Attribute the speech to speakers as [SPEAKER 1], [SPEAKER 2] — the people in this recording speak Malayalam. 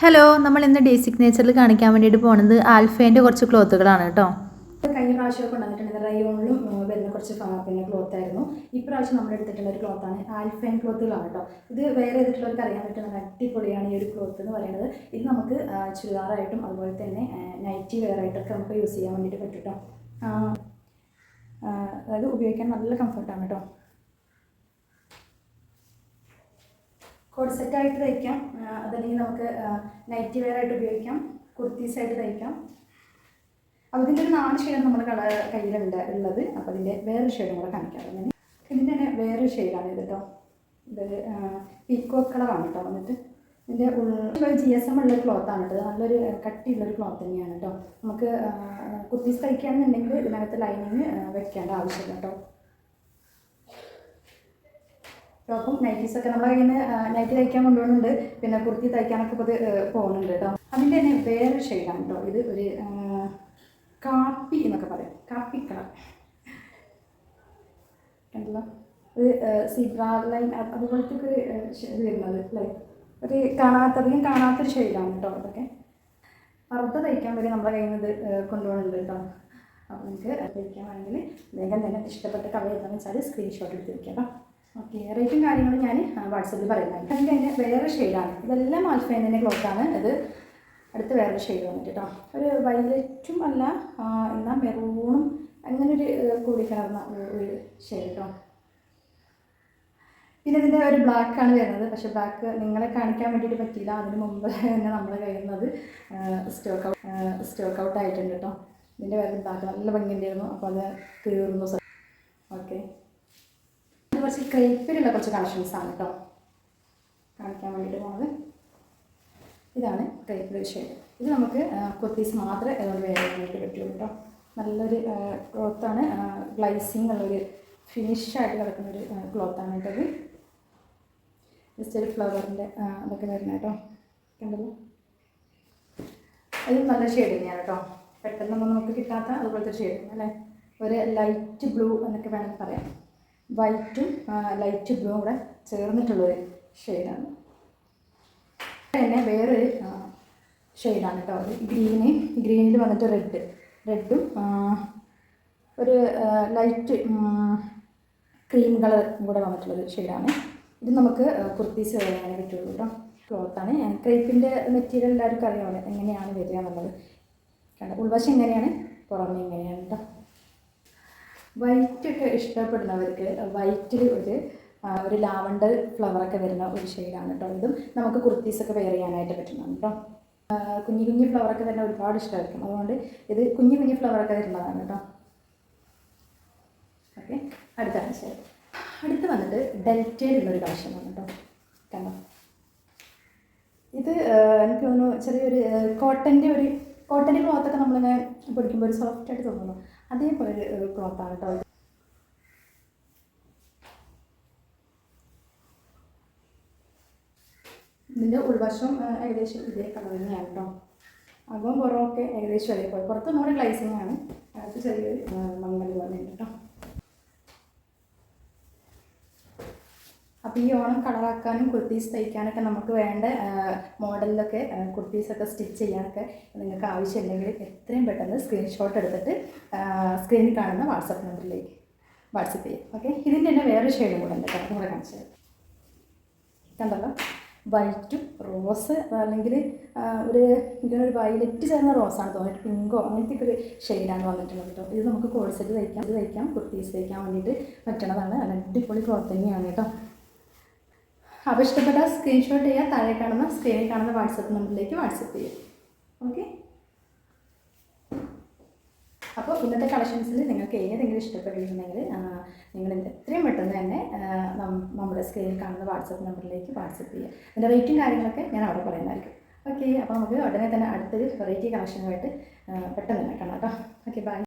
[SPEAKER 1] ഹലോ, നമ്മൾ ഇന്ന് ഡേ സിഗ്നേച്ചറിൽ കാണിക്കാൻ വേണ്ടിയിട്ട് പോകുന്നത് ആൽഫേൻ്റെ കുറച്ച് ക്ലോത്തുകളാണ് കേട്ടോ.
[SPEAKER 2] കഴിഞ്ഞ പ്രാവശ്യമൊക്കെ കൊണ്ടുവന്നിട്ടുണ്ട് റയോണിലും വരുന്ന കുറച്ച് പിന്നെ ക്ലോത്ത് ആയിരുന്നു. ഇപ്രാവശ്യം നമ്മൾ എടുത്തിട്ടുള്ള ഒരു ക്ലോത്താണ് ആൽഫൈൻ ക്ലോത്തുകളാണ് കേട്ടോ. ഇത് വേറെ ഏതിട്ടുള്ളവർക്ക് അറിയാൻ പറ്റുന്ന അടിപൊളിയാണ് ഈ ഒരു ക്ലോത്ത് എന്ന് പറയുന്നത്. ഇത് നമുക്ക് ചുരിദാറായിട്ടും അതുപോലെ തന്നെ നൈറ്റി വെയറായിട്ടൊക്കെ നമുക്ക് യൂസ് ചെയ്യാൻ വേണ്ടിയിട്ട് പറ്റും കേട്ടോ. അതായത് ഉപയോഗിക്കാൻ നല്ല കംഫർട്ടാണ് കേട്ടോ. കോഡ് സെറ്റായിട്ട് തയ്ക്കാം, അതല്ലെങ്കിൽ നമുക്ക് നൈറ്റി വെയറായിട്ട് ഉപയോഗിക്കാം, കുർത്തീസായിട്ട് തയ്ക്കാം. അപ്പോൾ ഇതിൻ്റെ ഒരു 4 ഷെയ്ഡാണ് നമ്മുടെ കയ്യിലുണ്ട് ഉള്ളത്. അപ്പോൾ അതിൻ്റെ വേറൊരു ഷെയ്ഡും കൂടെ കാണിക്കാം. അങ്ങനെ ഇതിൻ്റെ തന്നെ വേറൊരു ഷെയ്ഡാണ് ഇത് കേട്ടോ. ഇത് പീക്കോ കളറാണ് കേട്ടോ. വന്നിട്ട് ഇതിൻ്റെ GSM ഉള്ള ക്ലോത്താണ് കേട്ടോ. നല്ലൊരു കട്ടിയുള്ളൊരു ക്ലോത്ത് തന്നെയാണ് കേട്ടോ. നമുക്ക് കുർത്തീസ് തയ്ക്കുകയാണെന്നുണ്ടെങ്കിൽ ഇതിനകത്ത് ലൈനിങ് വെക്കേണ്ട ആവശ്യമില്ല കേട്ടോ. ടോപ്പും നൈറ്റീസൊക്കെ നമ്മുടെ കയ്യിൽ നിന്ന് നൈറ്റി തയ്ക്കാൻ കൊണ്ടുപോകുന്നുണ്ട്, പിന്നെ കുർത്തി തയ്ക്കാനൊക്കെ ഇപ്പോൾ പോകുന്നുണ്ട് കേട്ടോ. അതിൻ്റെ തന്നെ വേറെ ഷെയ്ഡാണ് കേട്ടോ. ഇത് ഒരു കാപ്പി എന്നൊക്കെ പറയാം, കാപ്പി കളർ കണ്ടല്ലോ. ഒരു സീബ്ര ലൈൻ അതുപോലത്തെ ഒരു ഇത് വരുന്നത് ലൈൻ ഒരു അധികം കാണാത്തൊരു ഷെയ്ഡാണ് കേട്ടോ. അതൊക്കെ പർദ്ദ തയ്ക്കാൻ വരെ നമ്മുടെ കയ്യിൽ നിന്ന് ഇത് കൊണ്ടുപോകുന്നുണ്ട് കേട്ടോ. അപ്പോൾ നിങ്ങൾക്ക് തയ്ക്കാൻ വേണമെങ്കിൽ വേഗം തന്നെ ഇഷ്ടപ്പെട്ട കളർ എന്താണെന്ന് വെച്ചാൽ സ്ക്രീൻഷോട്ട് എടുത്ത് വയ്ക്കാം കേട്ടോ. ഓക്കെ, റേറ്റും കാര്യങ്ങളും ഞാൻ വാട്സപ്പിൽ പറയുന്നുണ്ട്. അതിൻ്റെ തന്നെ വേറെ ഷെയ്ഡാണ്. ഇതെല്ലാം ആൽഫൈൻ്റെ ക്ലോത്താണ്. ഇത് അടുത്ത് വേറൊരു ഷെയ്ഡ് വന്നിട്ട് കേട്ടോ. ഒരു വയലറ്റും അല്ല എന്നാൽ മെറൂണും അങ്ങനൊരു കൂടി കലർന്ന ഒരു ഷെയ്ഡ് കേട്ടോ. പിന്നെ ഇതിൻ്റെ ഒരു ബ്ലാക്കാണ് വരുന്നത്. പക്ഷേ ബ്ലാക്ക് നിങ്ങളെ കാണിക്കാൻ വേണ്ടിയിട്ട് പറ്റിയില്ല. അതിന് മുമ്പ് തന്നെ നമ്മൾ കഴിയുന്നത് സ്റ്റോക്ക് ഔട്ട് ആയിട്ടുണ്ട് കേട്ടോ. ഇതിൻ്റെ വേറെ ബ്ലാക്ക് നല്ല ഭംഗിയുണ്ടായിരുന്നു, അപ്പോൾ അത് തീർന്നു. ഓക്കെ, കുറച്ച് ക്രേപ്പിലുള്ള കുറച്ച് കളക്ഷൻസാണ് കേട്ടോ കാണിക്കാൻ വേണ്ടിയിട്ട് പോകുന്നത്. ഇതാണ് ക്രേപ്പിൽ ഷെയ്ഡ്. ഇത് നമുക്ക് കുർത്തീസ് മാത്രമേ അതുകൊണ്ട് വേറെ വേണ്ടിയിട്ട് പറ്റുള്ളൂ കേട്ടോ. നല്ലൊരു ക്ലോത്താണ്, ഗ്ലൈസിങ് ഉള്ളൊരു ഫിനിഷായിട്ട് കിടക്കുന്നൊരു ക്ലോത്താണ് കേട്ടത്. ജസ്റ്റ് ഒരു ഫ്ലവറിൻ്റെ അതൊക്കെ വരുന്നത് കേട്ടോ. കണ്ടല്ലോ, അത് നല്ല ഷെയ്ഡ് തന്നെയാണ് കേട്ടോ. പെട്ടെന്നൊന്നും നമുക്ക് കിട്ടാത്ത അതുപോലത്തെ ഷെയ്ഡ് അല്ലേ. ഒരു ലൈറ്റ് ബ്ലൂ എന്നൊക്കെ വേണമെങ്കിൽ പറയാം. വൈറ്റും ലൈറ്റ് ബ്ലൂ കൂടെ ചേർന്നിട്ടുള്ളൊരു ഷെയ്ഡാണ്. പിന്നെ വേറൊരു ഷെയ്ഡാണ് കേട്ടോ. ഗ്രീനിൽ വന്നിട്ട് റെഡും ഒരു ലൈറ്റ് ക്രീം കളർ കൂടെ വന്നിട്ടുള്ളൊരു ഷെയ്ഡാണ്. ഇത് നമുക്ക് കുർത്തീസ് വരാനേ പറ്റുള്ളൂ കേട്ടോ. ക്ലോത്താണ് ക്രേപ്പിൻ്റെ മെറ്റീരിയൽ എല്ലാവർക്കും അറിയാമല്ലോ എങ്ങനെയാണ് വരിക എന്നുള്ളത്. കണ്ടോ, ഉൾവശം എങ്ങനെയാണ്, പുറമെ എങ്ങനെയാണ് കേട്ടോ. വൈറ്റൊക്കെ ഇഷ്ടപ്പെടുന്നവർക്ക് വൈറ്റിൽ ഒരു ലാവണ്ടർ ഫ്ലവറൊക്കെ വരുന്ന ഒരു ഷെയ്ഡാണ് കേട്ടോ. ഇതും നമുക്ക് കുർത്തീസൊക്കെ വെയർ ചെയ്യാനായിട്ട് പറ്റുന്നതാണ് കേട്ടോ. കുഞ്ഞു ഫ്ലവറൊക്കെ തന്നെ ഒരുപാട് ഇഷ്ടമായിരിക്കും, അതുകൊണ്ട് ഇത് കുഞ്ഞു ഫ്ലവറൊക്കെ വരുന്നതാണ് കേട്ടോ. ഓക്കെ, അടുത്ത വന്നിട്ട് ഡെൽറ്റയിലുള്ളൊരു കളക്ഷനാണ് കേട്ടോ. കണ്ടോ, ഇത് എനിക്ക് തോന്നുന്നു ചെറിയൊരു കോട്ടൻ്റെ ക്ലോത്തൊക്കെ നമ്മളിങ്ങനെ പൊടിക്കുമ്പോൾ ഒരു സോഫ്റ്റായിട്ട് തോന്നുന്നു, അതേപോലെ ഒരു ക്ലോത്താണ് കേട്ടോ. ഇതിൻ്റെ ഉൾവശം ഏകദേശം ഇതേ കളർ തന്നെയാണ് കേട്ടോ. അകം പുറമൊക്കെ ഏകദേശം അതേപോലെ. പുറത്ത് നമ്മുടെ ഗ്ലൈസിങ് ആണ്, അകത്ത് ചെറിയൊരു മങ്ങൽ പോലെ ഉണ്ട് കേട്ടോ. അപ്പോൾ ഈ ഓണം കളറാക്കാനും കുർത്തീസ് തയ്ക്കാനൊക്കെ നമുക്ക് വേണ്ട മോഡലിലൊക്കെ കുർത്തീസൊക്കെ സ്റ്റിച്ച് ചെയ്യാനൊക്കെ നിങ്ങൾക്ക് ആവശ്യമുണ്ടെങ്കിൽ എത്രയും പെട്ടെന്ന് സ്ക്രീൻഷോട്ട് എടുത്തിട്ട് സ്ക്രീനിൽ കാണുന്ന വാട്സപ്പ് നമ്പറിലേക്ക് വാട്സപ്പ് ചെയ്യാം. ഓക്കെ, ഇതിൻ്റെ തന്നെ വേറെ ഷെയ്ഡും കൂടെ ഉണ്ട് കേട്ടോ. കൂടെ കാണിച്ചത് കണ്ടല്ലോ, വൈറ്റും റോസ് അല്ലെങ്കിൽ ഇങ്ങനൊരു വയലറ്റ് ചേർന്ന റോസാണ് തോന്നിയിട്ട്, പിങ്കോ അങ്ങനത്തെ ഒരു ഷെയ്ഡാണ് വന്നിട്ടുള്ളത് കേട്ടോ. ഇത് നമുക്ക് കോഡ് സെറ്റ് തയ്ക്കാം കുർത്തീസ് തയ്ക്കാൻ വേണ്ടിയിട്ട് പറ്റണതാണ്. നല്ല അടിപൊളി ക്ലോത്ത് തന്നെയാണ് കേട്ടോ. അപ്പോൾ ഇഷ്ടപ്പെട്ട സ്ക്രീൻഷോട്ട് ചെയ്യുക, സ്ക്രീനിൽ കാണുന്ന വാട്സപ്പ് നമ്പറിലേക്ക് വാട്സപ്പ് ചെയ്യുക. ഓക്കെ, അപ്പോൾ ഇന്നത്തെ കളക്ഷൻസിൽ നിങ്ങൾക്ക് ഏതെങ്കിലും ഇഷ്ടപ്പെട്ടിട്ടുണ്ടെങ്കിൽ നിങ്ങൾ എത്രയും പെട്ടെന്ന് തന്നെ നമ്മുടെ സ്ക്രീനിൽ കാണുന്ന വാട്സപ്പ് നമ്പറിലേക്ക് വാട്സപ്പ് ചെയ്യുക. അതിൻ്റെ റേറ്റും കാര്യങ്ങളൊക്കെ ഞാൻ അവിടെ പറയുന്നതായിരിക്കും. ഓക്കെ, അപ്പോൾ നമുക്ക് ഉടനെ തന്നെ അടുത്തൊരു വെറൈറ്റി കളക്ഷനുമായിട്ട് പെട്ടെന്ന് തന്നെ കാണാം കേട്ടോ. Okay, by.